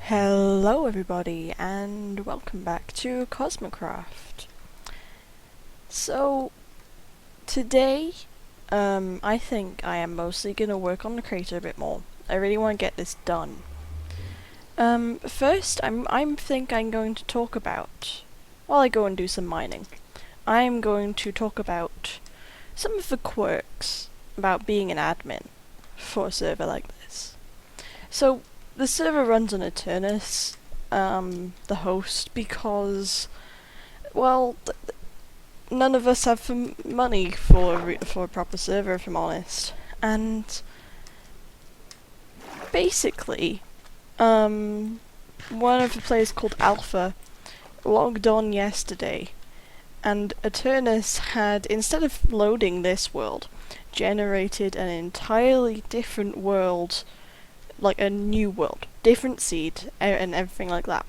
Hello everybody and welcome back to CosmoCraft. So today I think I am mostly going to work on the creator a bit more. I really want to get this done. First I'm going to talk about, while I go and do some mining, I'm going to talk about some of the quirks about being an admin for a server like this. So the server runs on Eternus, the host, because, well, none of us have money for a proper server, if I'm honest. And basically, one of the players called Alpha logged on yesterday, and Eternus had, instead of loading this world, generated an entirely different world, like a new world, different seed, and everything like that.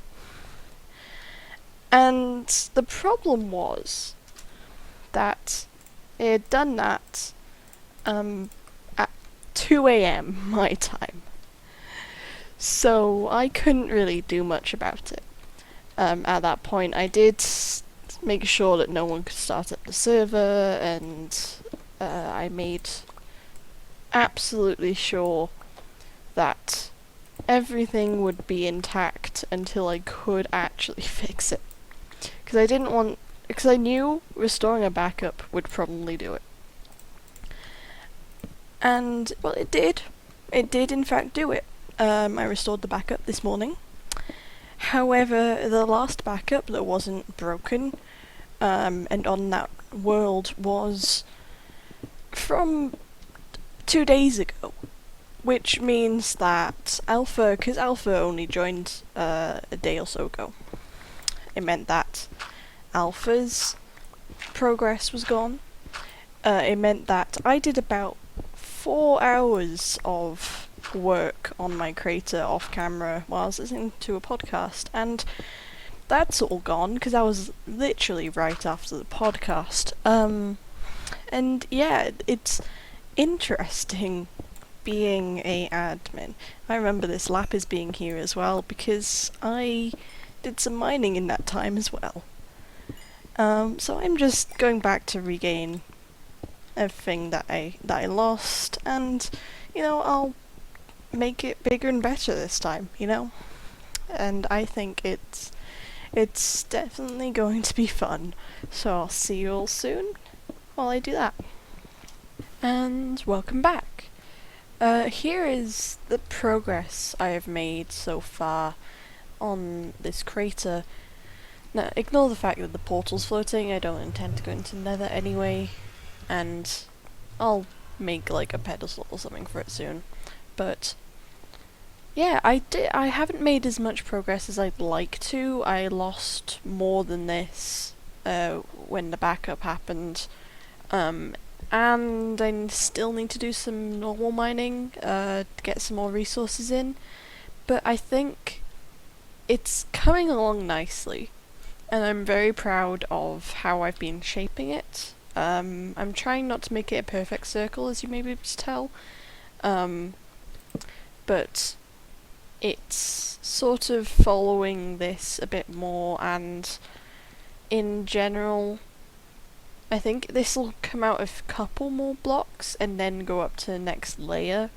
And the problem was that it had done that at 2 AM my time. So I couldn't really do much about it. At that point I did make sure that no one could start up the server, and I made absolutely sure that everything would be intact until I could actually fix it. Because I knew restoring a backup would probably do it. And, well, it did. It did in fact do it. I restored the backup this morning. However, the last backup that wasn't broken, and on that world, was from 2 days ago. Which means that because Alpha only joined a day or so ago, it meant that Alpha's progress was gone. It meant that I did about 4 hours of work on my creator off camera while I was listening to a podcast, and that's all gone because I was literally right after the podcast. And yeah, it's interesting being a admin. I remember this Lapis being here as well because I did some mining in that time as well. So I'm just going back to regain everything that I lost, and I'll make it bigger and better this time, And I think it's definitely going to be fun. So I'll see you all soon while I do that. And welcome back. Here is the progress I have made so far on this crater. Now, ignore the fact that the portal's floating. I don't intend to go into Nether anyway, and I'll make like a pedestal or something for it soon. But yeah, I haven't made as much progress as I'd like to. I lost more than this when the backup happened. And I still need to do some normal mining to get some more resources in, but I think it's coming along nicely, and I'm very proud of how I've been shaping it. I'm trying not to make it a perfect circle, as you may be able to tell, but it's sort of following this a bit more, and in general I think this will come out of a couple more blocks and then go up to the next layer.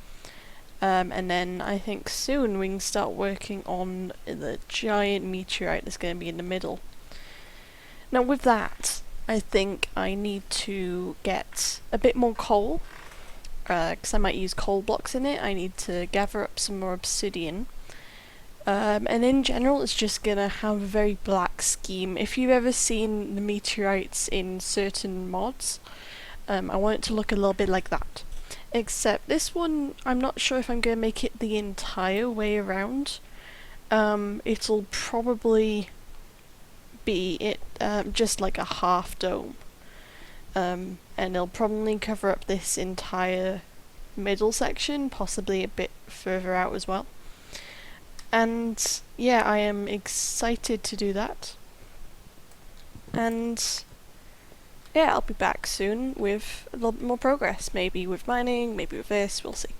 And then I think soon we can start working on the giant meteorite that's going to be in the middle. Now with that, I think I need to get a bit more coal, because I might use coal blocks in it. I need to gather up some more obsidian. And in general, it's just gonna have a very black scheme. If you've ever seen the meteorites in certain mods, I want it to look a little bit like that. Except this one, I'm not sure if I'm gonna make it the entire way around. It'll probably be just like a half dome. And it'll probably cover up this entire middle section, possibly a bit further out as well. And yeah, I am excited to do that. And yeah, I'll be back soon with a little bit more progress. Maybe with mining, maybe with this, we'll see.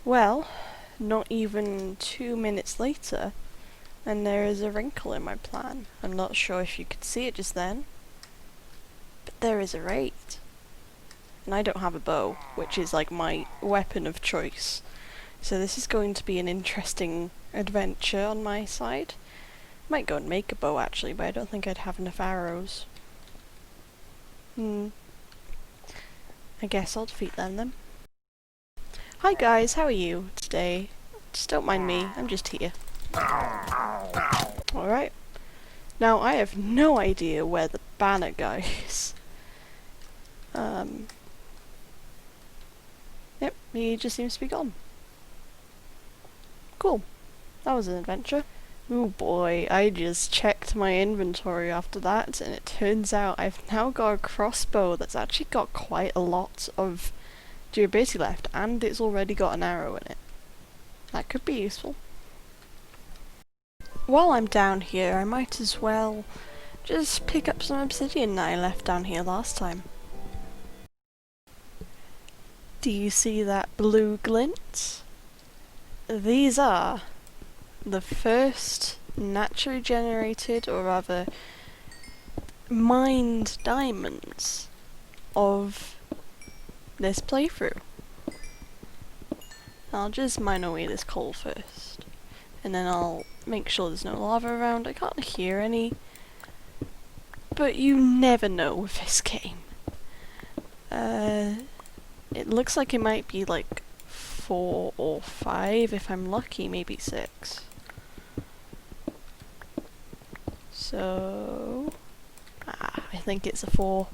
Well, not even 2 minutes later, and there is a wrinkle in my plan. I'm not sure if you could see it just then, but there is a raid. And I don't have a bow, which is like my weapon of choice. So this is going to be an interesting adventure on my side. Might go and make a bow actually, but I don't think I'd have enough arrows. I guess I'll defeat them then. Hi guys, how are you today? Just don't mind me, I'm just here. Alright. Now I have no idea where the banner guy is. Yep, he just seems to be gone. Cool. That was an adventure. Oh boy, I just checked my inventory after that, and it turns out I've now got a crossbow that's actually got quite a lot of durability left, and it's already got an arrow in it. That could be useful. While I'm down here, I might as well just pick up some obsidian that I left down here last time. Do you see that blue glint? These are the first naturally generated, or rather mined diamonds of this playthrough. I'll just mine away this coal first, and then I'll make sure there's no lava around. I can't hear any, but you never know with this game. It looks like it might be like 4 or 5, if I'm lucky, maybe 6. So I think it's a 4.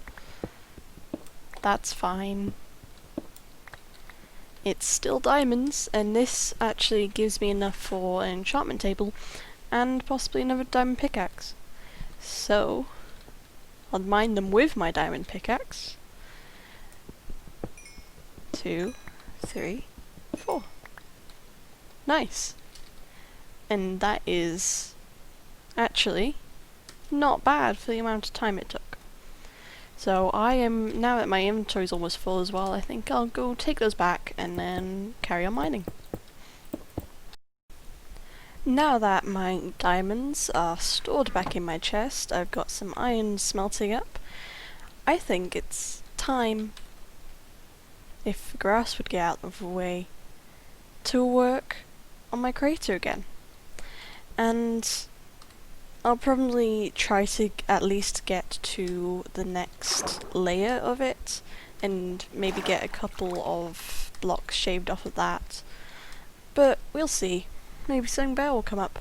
That's fine. It's still diamonds, and this actually gives me enough for an enchantment table and possibly another diamond pickaxe. So I'll mine them with my diamond pickaxe. 2, 3, 4. Nice. And that is actually not bad for the amount of time it took. So I am, now that my inventory's almost full as well, I think I'll go take those back and then carry on mining. Now that my diamonds are stored back in my chest, I've got some iron smelting up. I think it's time, if grass would get out of the way, to work on my crater again. And I'll probably try to at least get to the next layer of it, and maybe get a couple of blocks shaved off of that. But we'll see. Maybe something better will come up.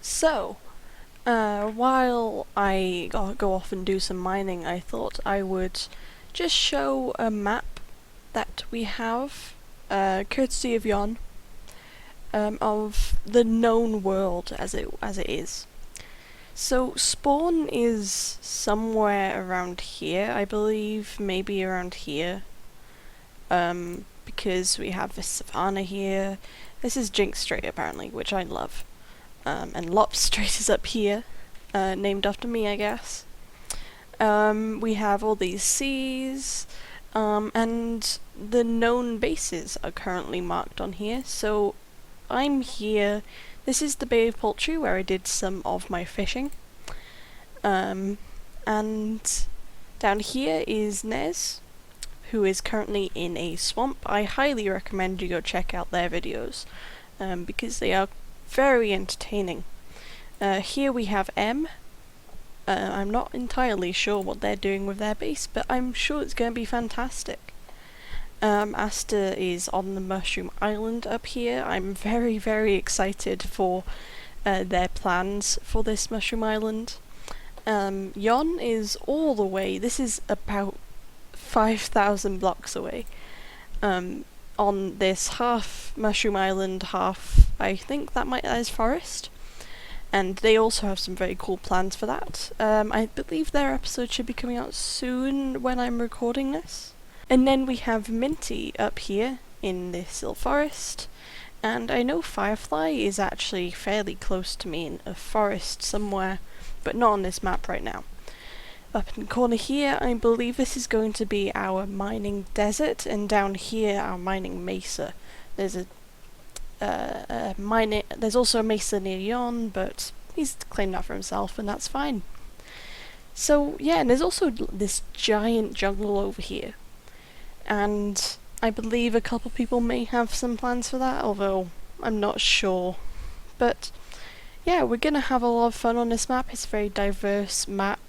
So, while I go off and do some mining, I thought I would just show a map that we have, courtesy of Jon, of the known world as it is. So spawn is somewhere around here, I believe, maybe around here, because we have this savanna here. This is Jinx Strait apparently, which I love. And Lop Strait is up here, named after me, I guess. We have all these seas, and the known bases are currently marked on here. So I'm here. This is the Bay of Poultry, where I did some of my fishing. And down here is Nez, who is currently in a swamp. I highly recommend you go check out their videos, because they are very entertaining. Here we have M. I'm not entirely sure what they're doing with their base, but I'm sure it's going to be fantastic. Asta is on the Mushroom Island up here. I'm very, very excited for their plans for this Mushroom Island. Jon is all the way, this is about 5,000 blocks away, on this half Mushroom Island, half, I think that is forest. And they also have some very cool plans for that. I believe their episode should be coming out soon when I'm recording this. And then we have Minty up here in this little forest. And I know Firefly is actually fairly close to me in a forest somewhere, but not on this map right now. Up in the corner here, I believe this is going to be our mining desert, and down here our mining mesa. There's there's also a mesa near yon, but he's claimed that for himself, and that's fine. So yeah, and there's also this giant jungle over here, and I believe a couple people may have some plans for that, although I'm not sure. But yeah, we're gonna have a lot of fun on this map. It's a very diverse map.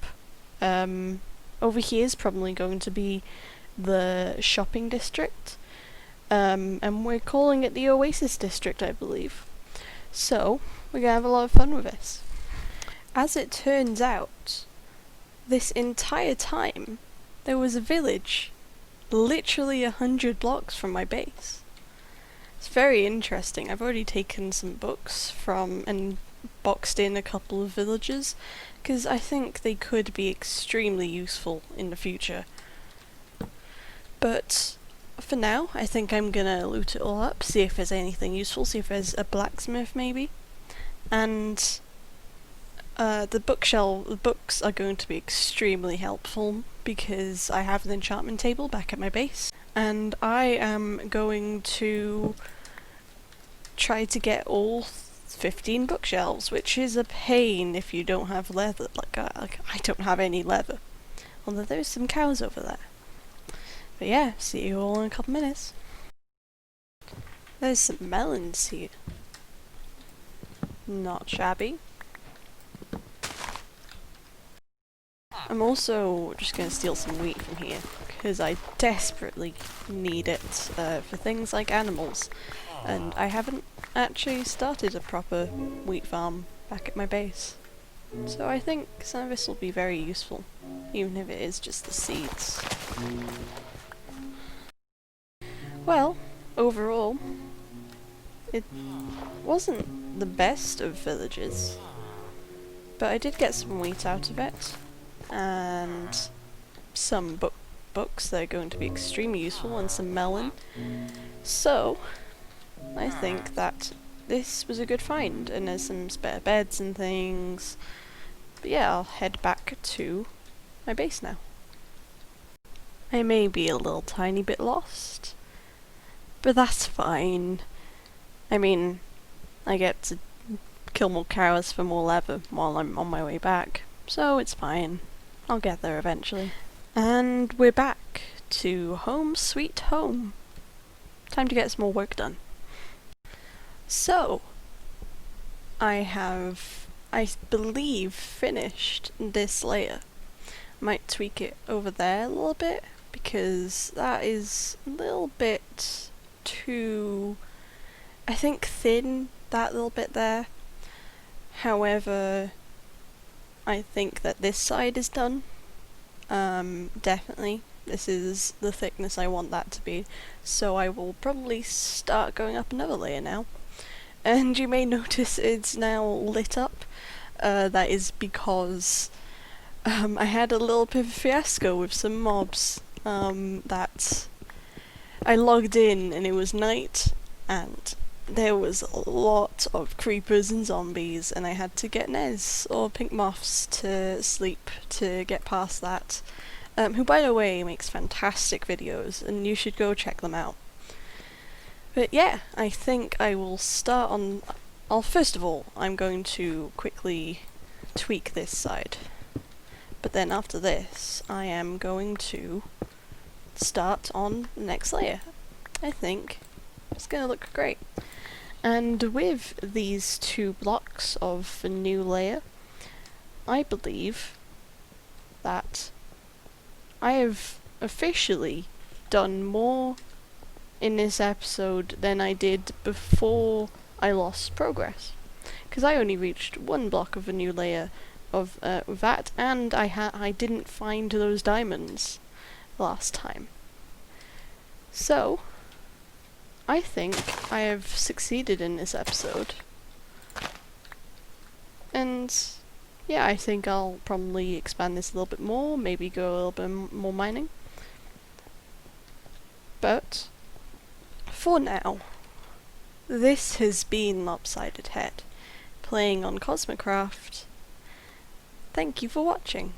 Over here is probably going to be the shopping district, and we're calling it the Oasis District, I believe. So we're gonna have a lot of fun with this. As it turns out, this entire time there was a village literally 100 blocks from my base. It's very interesting. I've already taken some books from and boxed in a couple of villages, because I think they could be extremely useful in the future. But for now, I think I'm gonna loot it all up, see if there's anything useful, see if there's a blacksmith maybe. And the books are going to be extremely helpful, because I have an enchantment table back at my base, and I am going to try to get all 15 bookshelves, which is a pain if you don't have leather. Like I don't have any leather. Although there's some cows over there. But yeah, see you all in a couple minutes. There's some melons here. Not shabby. I'm also just going to steal some wheat from here, because I desperately need it for things like animals, and I haven't actually started a proper wheat farm back at my base. So I think some of this will be very useful, even if it is just the seeds. Well, overall, it wasn't the best of villages, but I did get some wheat out of it, and some books that are going to be extremely useful, and some melon. So I think that this was a good find, and there's some spare beds and things. But yeah, I'll head back to my base now. I may be a little tiny bit lost, but that's fine. I mean, I get to kill more cows for more leather while I'm on my way back, so it's fine. I'll get there eventually. And we're back to home sweet home. Time to get some more work done. So, I believe, finished this layer. Might tweak it over there a little bit, because that is a little bit too, I think, thin, that little bit there. However, I think that this side is done. Definitely. This is the thickness I want that to be. So I will probably start going up another layer now. And you may notice it's now lit up. That is because I had a little bit of a fiasco with some mobs. That I logged in and it was night, and there was a lot of creepers and zombies, and I had to get Nez or Pink Moths to sleep to get past that. Who, by the way, makes fantastic videos, and you should go check them out. But yeah, I think I will start on... first of all, I'm going to quickly tweak this side. But then after this, I am going to start on the next layer. I think it's going to look great. And with these 2 blocks of a new layer, I believe that I have officially done more in this episode than I did before I lost progress. Because I only reached 1 block of a new layer of that, and I didn't find those diamonds last time. So I think I have succeeded in this episode. And yeah, I think I'll probably expand this a little bit more, maybe go a little bit more mining. But for now, this has been Lopsided Head, playing on CosmoCraft. Thank you for watching.